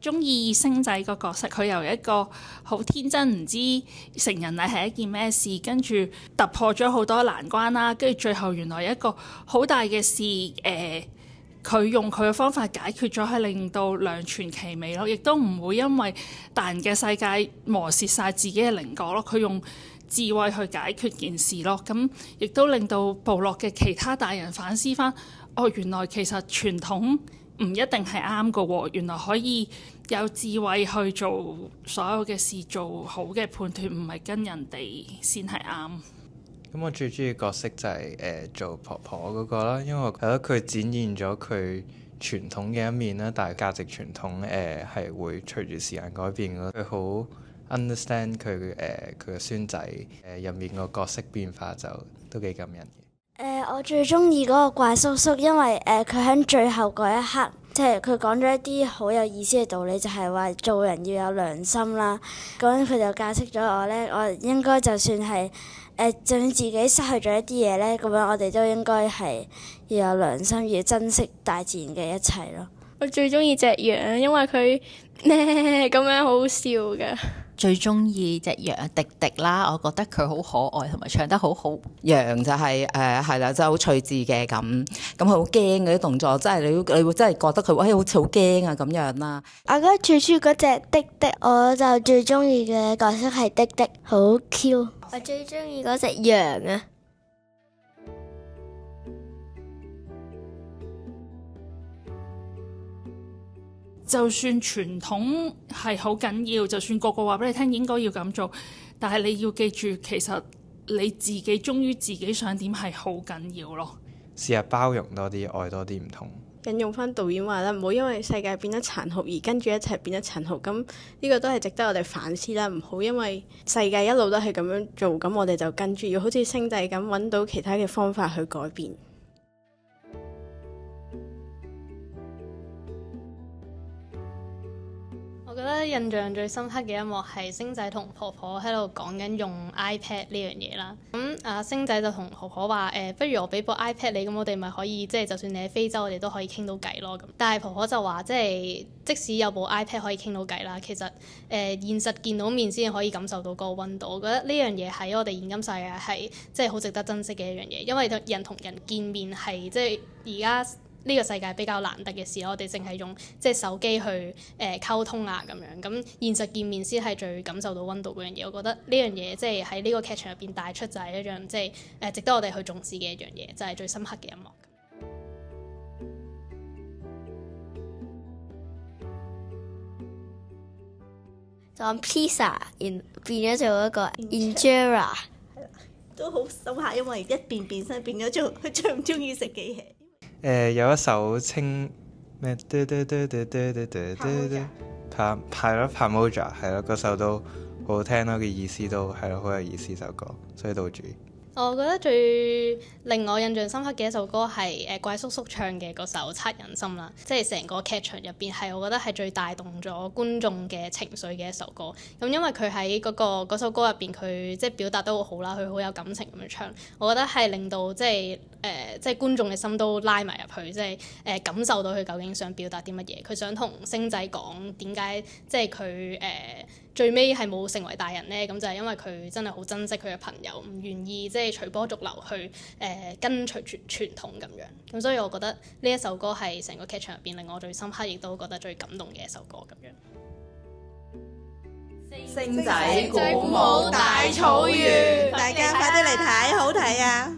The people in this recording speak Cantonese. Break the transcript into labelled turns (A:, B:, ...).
A: 中意星仔個角色，佢由一個好天真唔知成人禮係一件咩事，跟住突破咗好多難關啦，跟住最後原來一個好大嘅事，佢用佢嘅方法解決咗，係令到兩全其美咯，亦都唔會因為大人嘅世界磨蝕晒自己嘅稜角咯，佢用智慧去解決件事咯，咁亦都令到部落嘅其他大人反思翻，原來其實傳統唔一定係啱㗎喎，原來可以有智慧去做所有嘅事，做好嘅判斷，唔係跟人哋先係啱。
B: 咁我最中意角色就係做婆婆嗰個啦，因為我覺得佢展現咗佢傳統嘅一面啦，但係價值傳統係會隨住時間改變咯。佢好 understand 佢嘅孫仔入面個角色變化，就都幾感人嘅。
C: 我最中意嗰個怪叔叔，因為佢喺最後嗰一刻，即係佢講咗一啲好有意思嘅道理，就係話做人要有良心啦。嗰陣佢就解釋咗我呢，我應該就算係就算自己失去咗一啲嘢呢，咁樣我哋都應該係要有良心，要珍惜大自然嘅一切咯。
D: 我最中意隻羊，因為佢咁樣好好笑㗎。
E: 最中意隻羊迪迪啦，我覺得佢好可愛同埋唱得好好。羊就係係啦，真係好趣致嘅咁佢好驚嗰啲動作，真係你會真係覺得佢好似好驚啊咁樣啦。
C: 我覺得最中意嗰隻迪迪，我就最中意嘅角色係迪迪，好 Q。我最中意嗰隻羊啊！
A: 就算傳統係好緊要，就算個個話俾你聽應該要咁做，但係你要記住，其實你自己忠於自己想點係好緊要咯。
B: 試下包容多啲，愛多啲唔同。
D: 引用翻導演話啦，唔好因為世界變得殘酷而跟住一齊變得殘酷。咁呢個都係值得我哋反思啦。唔好因為世界一路都係咁樣做，咁我哋就跟住，要好似星仔咁揾到其他嘅方法去改變。我覺得印象最深刻嘅一幕係星仔同婆婆喺度講緊用 iPad 呢樣嘢啦。星仔就同婆婆話不如我俾部 iPad 你，咁我哋咪可以就算你喺非洲，我哋都可以傾到偈咯。咁但係婆婆就話即使有部 iPad 可以傾到偈啦，其實現實見到面先可以感受到嗰個溫度。我覺得呢樣嘢喺我哋現今世界係好值得珍惜嘅一樣嘢，因為人同人見面係而家呢個世界比較難得嘅事，我哋淨係用手機去溝通啊咁樣，咁現實見面先係最感受到溫度嗰樣嘢。我覺得呢樣嘢喺呢個劇場入邊帶出就係一樣值得我哋去重視嘅一樣嘢，就係最深刻嘅一幕。
C: 就 pizza 變咗做一個 injera，
F: 都好深刻，因為一變身變咗做佢最唔中意食嘅嘢。
B: 有一首清咩？Pamoja 係咯，嗰首都好好聽咯，嘅意思都係咯，好有意思首歌，所以都好中意。
D: 我覺得最令我印象深刻嘅一首歌係怪叔叔唱嘅嗰首《惻隱心》啦，成個劇場入邊係我覺得係最帶動咗觀眾嘅情緒嘅一首歌。咁因為佢喺嗰首歌入邊，佢表達得好好啦，佢好有感情咁樣唱，我覺得係令到觀眾嘅心都拉埋入去，感受到佢究竟想表達啲乜嘢，佢想同星仔講點解佢最尾係冇成為大人呢？咁就係因為佢真係好珍惜佢嘅朋友，唔願意隨波逐流去跟隨傳統咁樣。咁所以我覺得呢一首歌係成個劇場入邊令我最深刻，亦都覺得最感動嘅一首歌咁樣。
F: 星仔鼓舞大草原，大家快啲嚟睇，好睇啊！